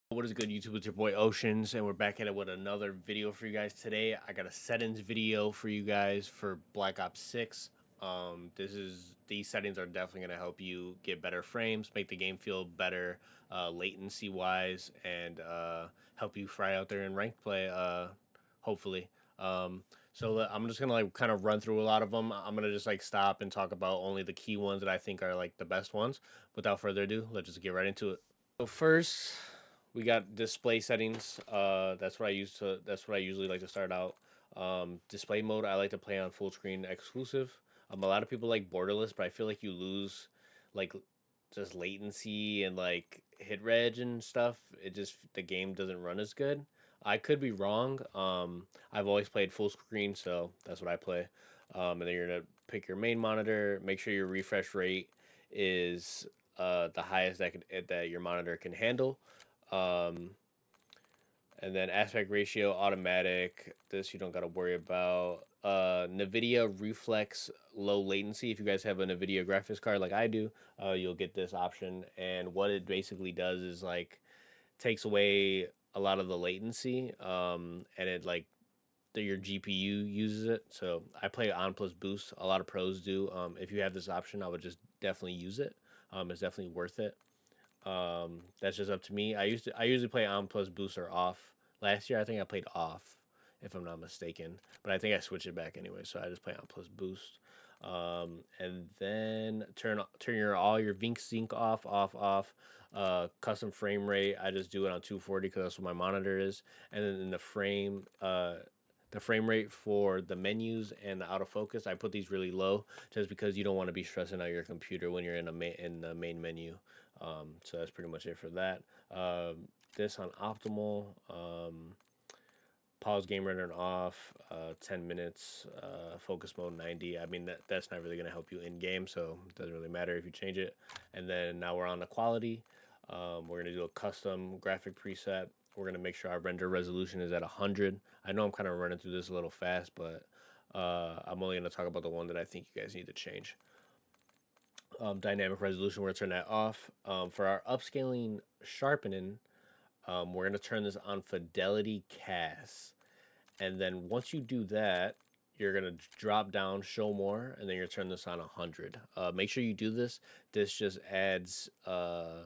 What is good, YouTube? It's your boy Oceans, and we're back at it with another video for you guys today. I got a settings video for you guys for Black Ops 6. These settings are definitely going to help you get better frames, make the game feel better latency wise, and help you fry out there in ranked play. Hopefully. I'm just gonna like kind of run through a lot of them. I'm gonna just like stop and talk about only the key ones that I think are like the best ones. Without further ado, let's just get right into it. So first, we got display settings. That's what I usually like to start out. Display mode, I like to play on full screen exclusive. A lot of people like borderless, but I feel like you lose like just latency and like hit reg and stuff. The game doesn't run as good. I could be wrong. I've always played full screen, so that's what I play. And then you're gonna pick your main monitor. Make sure your refresh rate is the highest that your monitor can handle. Um, and then aspect ratio automatic. This you don't got to worry about. NVIDIA Reflex low latency. If you guys have a NVIDIA graphics card like I do, you'll get this option. And what it basically does is like takes away a lot of the latency. And it like your GPU uses it. So I play on plus boost. A lot of pros do. If you have this option, I would just definitely use it. It's definitely worth it. That's just up to me. I usually play on plus boost or off. Last year I think I played off, if I'm not mistaken. But I think I switched it back anyway, so I just play on plus boost. And then turn your all your Vink sync off. Custom frame rate, I just do it on 240 because that's what my monitor is. And then in the frame rate for the menus and the autofocus, I put these really low just because you don't want to be stressing out your computer when you're in the main menu. So that's pretty much it for that. This on optimal. Pause game runner off. 10 minutes. Focus mode 90. I mean that's not really gonna help you in game, so it doesn't really matter if you change it. And then now we're on the quality. We're gonna do a custom graphic preset. We're gonna make sure our render resolution is at 100. I know I'm kind of running through this a little fast, but I'm only gonna talk about the one that I think you guys need to change. Dynamic resolution, we're gonna turn that off. For our upscaling sharpening, we're gonna turn this on fidelity cast, and then once you do that, you're gonna drop down show more, and then you're gonna turn this on 100. Make sure you do this. This just adds a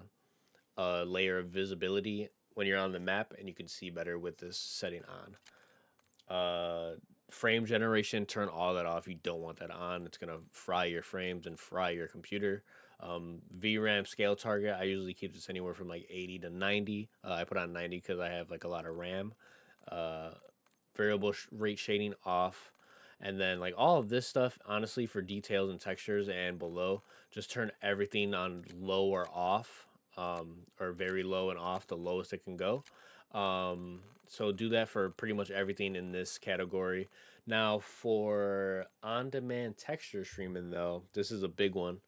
layer of visibility when you're on the map, and you can see better with this setting on. Frame generation, turn all that off. You don't want that on. It's gonna fry your frames and fry your computer. VRAM scale target, I usually keep this anywhere from like 80 to 90. I put on 90 because I have like a lot of RAM. Uh, Variable rate shading off. And then like all of this stuff, honestly, for details and textures and below, just turn everything on low or off, or very low and off, the lowest it can go. So do that for pretty much everything in this category. Now for on-demand texture streaming though, this is a big one.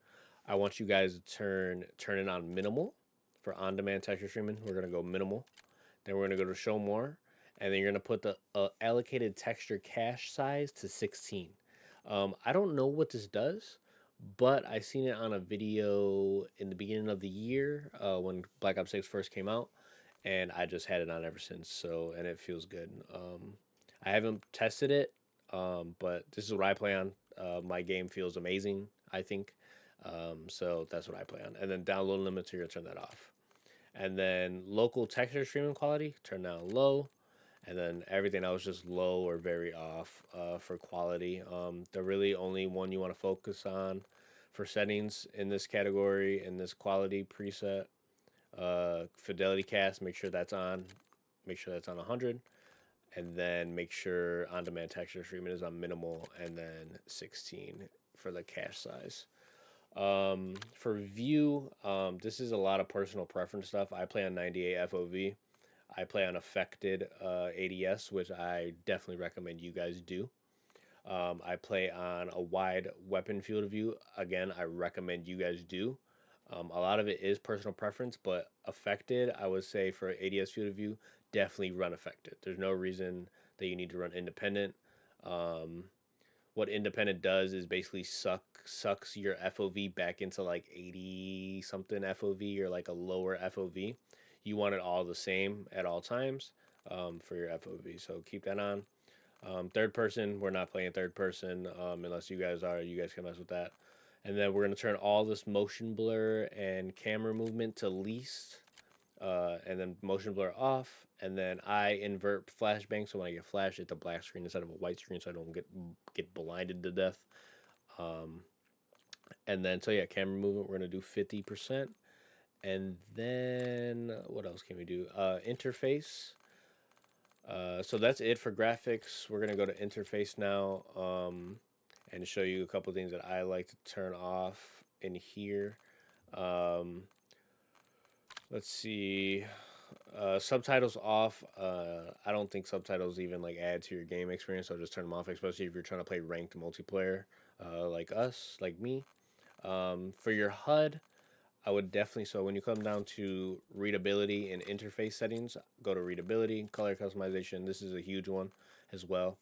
I want you guys to turn it on minimal for on-demand texture streaming. We're gonna go minimal. Then we're gonna go to show more, and then you're gonna put the allocated texture cache size to 16. I don't know what this does, but I seen it on a video in the beginning of the year when Black Ops 6 first came out, and I just had it on ever since. So and it feels good. I haven't tested it, but this is what I play on. My game feels amazing, I think. So that's what I play on. And then download limits, you're gonna turn that off. And then local texture streaming quality, turn down low. And then everything else just low or very off for quality. The really only one you want to focus on for settings in this category, in this quality preset, fidelity cast, make sure that's on. Make sure that's on 100. And then make sure on-demand texture streaming is on minimal, and then 16 for the cache size. For view, this is a lot of personal preference stuff. I play on 98 FOV. I play on affected ADS, which I definitely recommend you guys do. I play on a wide weapon field of view. Again, I recommend you guys do. A lot of it is personal preference, but affected, I would say for ADS field of view, definitely run affected. There's no reason that you need to run independent. What independent does is basically sucks your FOV back into like 80 something FOV or like a lower FOV. you want it all the same at all times for your FOV. So keep that on. Third person, we're not playing third person unless you guys are. You guys can mess with that. And then we're going to turn all this motion blur and camera movement to least. And then motion blur off. And then I invert flashbang, so when I get flashed, it's a black screen instead of a white screen, so I don't get blinded to death. And then, so yeah, camera movement, we're going to do 50%. And then, what else can we do? Interface. So that's it for graphics. We're gonna go to interface now and show you a couple things that I like to turn off in here. Let's see. Subtitles off. I don't think subtitles even like add to your game experience, so just turn them off, especially if you're trying to play ranked multiplayer like us, like me. For your HUD, I would definitely, so when you come down to readability and interface settings, go to readability, color customization. This is a huge one as well.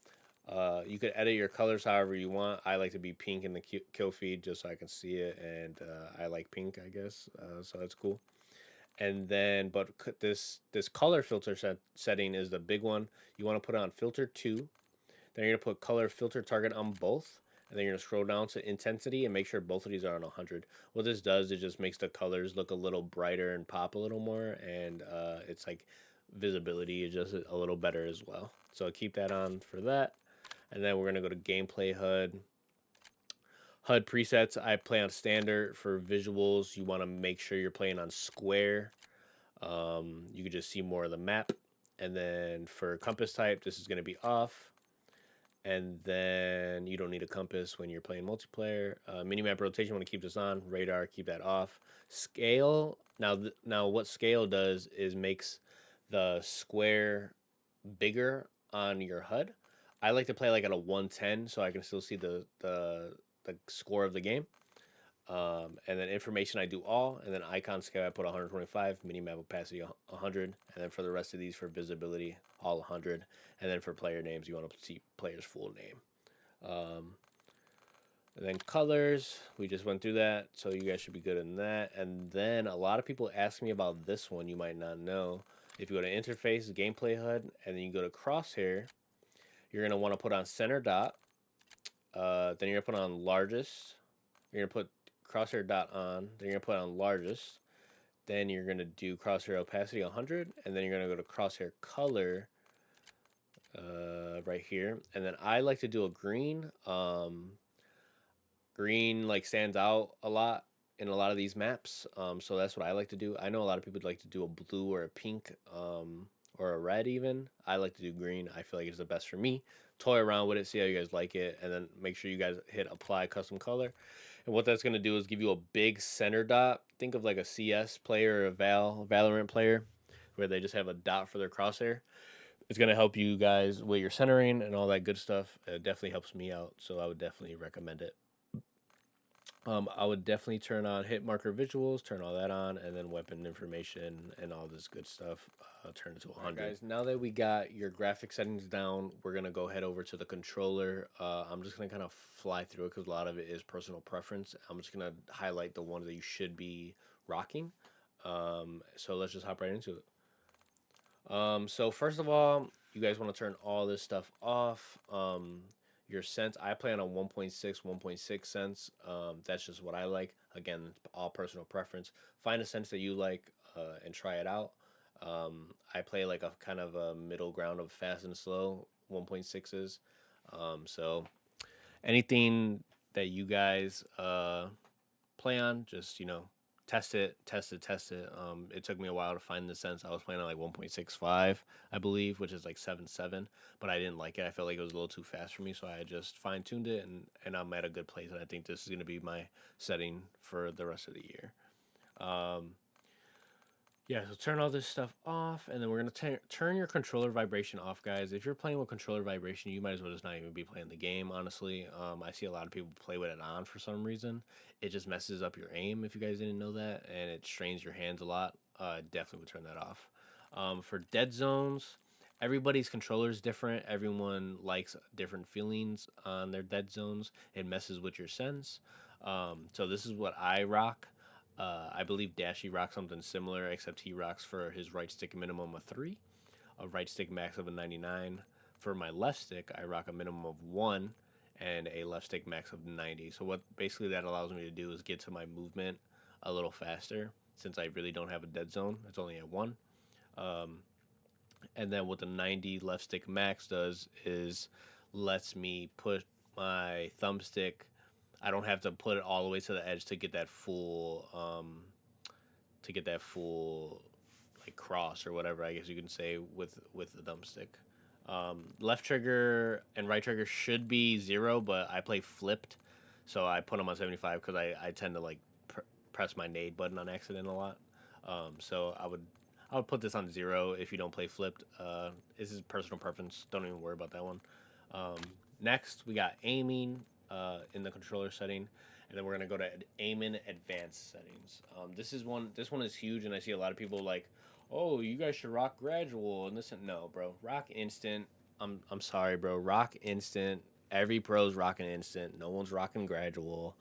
You could edit your colors however you want. I like to be pink in the kill feed just so I can see it, and I like pink, I guess, so that's cool. And then, but this color filter setting is the big one. You want to put on filter 2. Then you're going to put color filter target on both. And then you're going to scroll down to intensity and make sure both of these are on 100. What this does, it just makes the colors look a little brighter and pop a little more. And it's like visibility is just a little better as well. So keep that on for that. And then we're going to go to gameplay HUD. HUD presets, I play on standard. For visuals, you want to make sure you're playing on square. You can just see more of the map. And then for compass type, this is going to be off. And then you don't need a compass when you're playing multiplayer. Minimap rotation, want to keep this on. Radar, keep that off. Scale, now what scale does is makes the square bigger on your HUD. I like to play like at a 110 so I can still see the score of the game. And then information, I do all. And then icon scale, I put 125. Minimap opacity, 100. And then for the rest of these, for visibility, all 100. And then for player names, you want to see player's full name. And then colors, we just went through that. So you guys should be good in that. And then a lot of people ask me about this one you might not know. If you go to interface, gameplay HUD, and then you go to crosshair, you're going to want to put on center dot. Then you're going to put on largest. You're going to put crosshair dot on. Then you're going to put on largest. Then you're going to do crosshair opacity 100. And then you're going to go to crosshair color right here. And then I like to do a green. Green like stands out a lot in a lot of these maps. So that's what I like to do. I know a lot of people would like to do a blue or a pink or a red even. I like to do green. I feel like it's the best for me. Toy around with it, see how you guys like it, and then make sure you guys hit apply custom color. And what that's going to do is give you a big center dot. Think of like a CS player or a Valorant player where they just have a dot for their crosshair. It's going to help you guys with your centering and all that good stuff. It definitely helps me out, so I would definitely recommend it. I would definitely turn on hit marker visuals, turn all that on, and then weapon information and all this good stuff. Turn it to 100. Right, guys, now that we got your graphic settings down, we're going to go head over to the controller. I'm just going to kind of fly through it because a lot of it is personal preference. I'm just going to highlight the ones that you should be rocking. So let's just hop right into it. So first of all, you guys want to turn all this stuff off. Your sense, I play on a 1.6 cents. That's just what I like. Again, it's all personal preference. Find a sense that you like and try it out. I play like a kind of a middle ground of fast and slow 1.6s. So anything that you guys play on, just test it. It took me a while to find the sense. I was playing on like 1.65, I believe, which is like 7.7, but I didn't like it. I felt like it was a little too fast for me, so I just fine-tuned it, and I'm at a good place, and I think this is going to be my setting for the rest of the year. Yeah, so turn all this stuff off, and then we're going to turn your controller vibration off, guys. If you're playing with controller vibration, you might as well just not even be playing the game, honestly. I see a lot of people play with it on for some reason. It just messes up your aim, if you guys didn't know that, and it strains your hands a lot. Definitely would turn that off. For dead zones, everybody's controller is different. Everyone likes different feelings on their dead zones. It messes with your sense. So this is what I rock. I believe Dashy rocks something similar, except he rocks for his right stick a minimum of 3, a right stick max of a 99. For my left stick, I rock a minimum of 1 and a left stick max of 90. So what basically that allows me to do is get to my movement a little faster since I really don't have a dead zone. It's only at 1. Um, and then what the 90 left stick max does is lets me put my thumbstick. I don't have to put it all the way to the edge to get that full like cross or whatever I guess you can say with the thumbstick. Left trigger and right trigger should be 0, but I play flipped, so I put them on 75 because I tend to like press my nade button on accident a lot. So I would put this on 0 if you don't play flipped. This is personal preference. Don't even worry about that one. Um, Next, we got aiming in the controller setting, and then we're gonna go to aiming advanced settings. This is one. This one is huge, and I see a lot of people like, oh, you guys should rock gradual and this and no, bro. Rock instant. I'm sorry, bro. Rock instant. Every pro's rocking instant. No one's rocking gradual.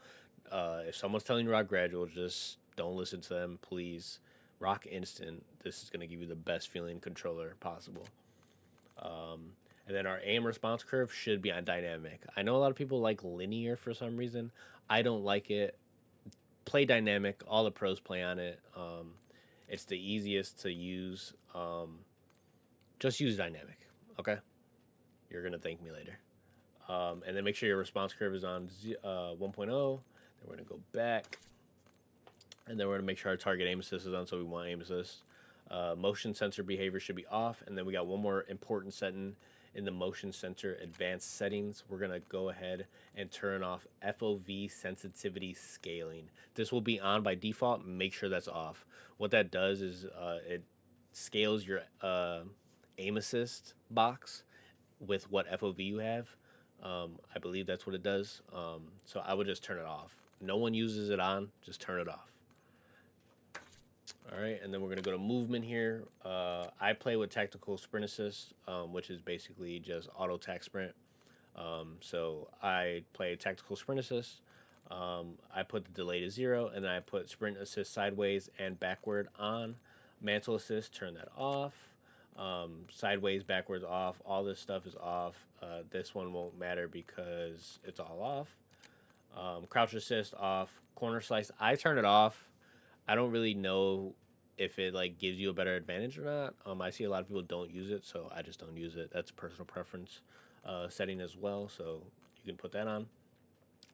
If someone's telling you rock gradual, just don't listen to them, please. Rock instant. This is gonna give you the best feeling controller possible. And then our aim response curve should be on dynamic. I know a lot of people like linear for some reason. I don't like it. Play dynamic. All the pros play on it. It's the easiest to use. Just use dynamic. Okay, you're gonna thank me later. And then make sure your response curve is on 1.0. Then we're gonna go back, and then we're gonna make sure our target aim assist is on. So we want aim assist. Motion sensor behavior should be off, and then we got one more important setting in the motion sensor advanced settings. We're gonna go ahead and turn off FOV sensitivity scaling. This will be on by default. Make sure that's off. What that does is it scales your aim assist box with what FOV you have. I believe that's what it does. So I would just turn it off. No one uses it on. Just turn it off. All right, and then we're gonna go to movement here. I play with tactical sprint assist, which is basically just auto tac sprint. So I play tactical sprint assist. I put the delay to 0, and then I put sprint assist sideways and backward on. Mantle assist, turn that off. Sideways, backwards off. All this stuff is off. This one won't matter because it's all off. Crouch assist off. Corner slice, I turn it off. I don't really know if it like gives you a better advantage or not. I see a lot of people don't use it, so I just don't use it. That's a personal preference setting as well, so you can put that on.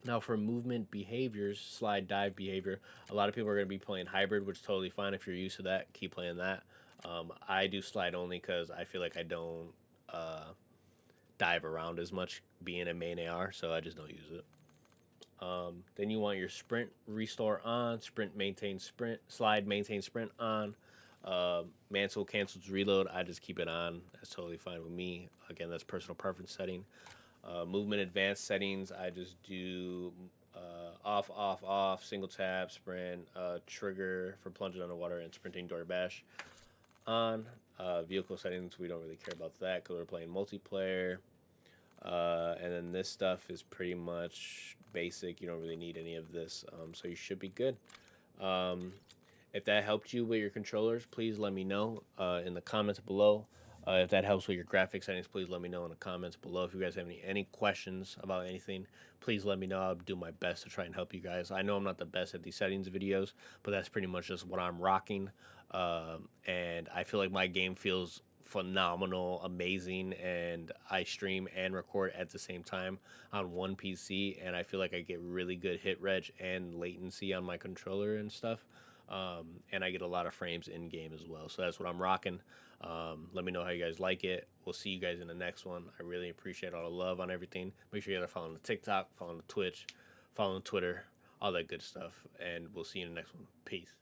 Now for movement behaviors, slide dive behavior, a lot of people are going to be playing hybrid, which is totally fine. If you're used to that, keep playing that. I do slide only because I feel like I don't dive around as much being a main AR, so I just don't use it. Then you want your sprint restore on, sprint maintain sprint, slide maintain sprint on. Mantle cancels reload. I just keep it on. That's totally fine with me. Again, that's personal preference setting. Movement advanced settings. I just do off, off, off, single tap, sprint, trigger for plunging underwater, and sprinting door bash on. Vehicle settings. We don't really care about that because we're playing multiplayer. And then this stuff is pretty much basic. You don't really need any of this, so you should be good. If that helped you with your controllers, please let me know in the comments below. If that helps with your graphic settings, please let me know in the comments below. If you guys have any questions about anything, please let me know. I'll do my best to try and help you guys. I know I'm not the best at these settings videos, but that's pretty much just what I'm rocking. And I feel like my game feels phenomenal, amazing, and I stream and record at the same time on one PC, and I feel like I get really good hit reg and latency on my controller and stuff. And I get a lot of frames in game as well. So that's what I'm rocking. Let me know how you guys like it. We'll see you guys in the next one. I really appreciate all the love on everything. Make sure you guys are following the TikTok, following the Twitch, following Twitter, all that good stuff. And we'll see you in the next one. Peace.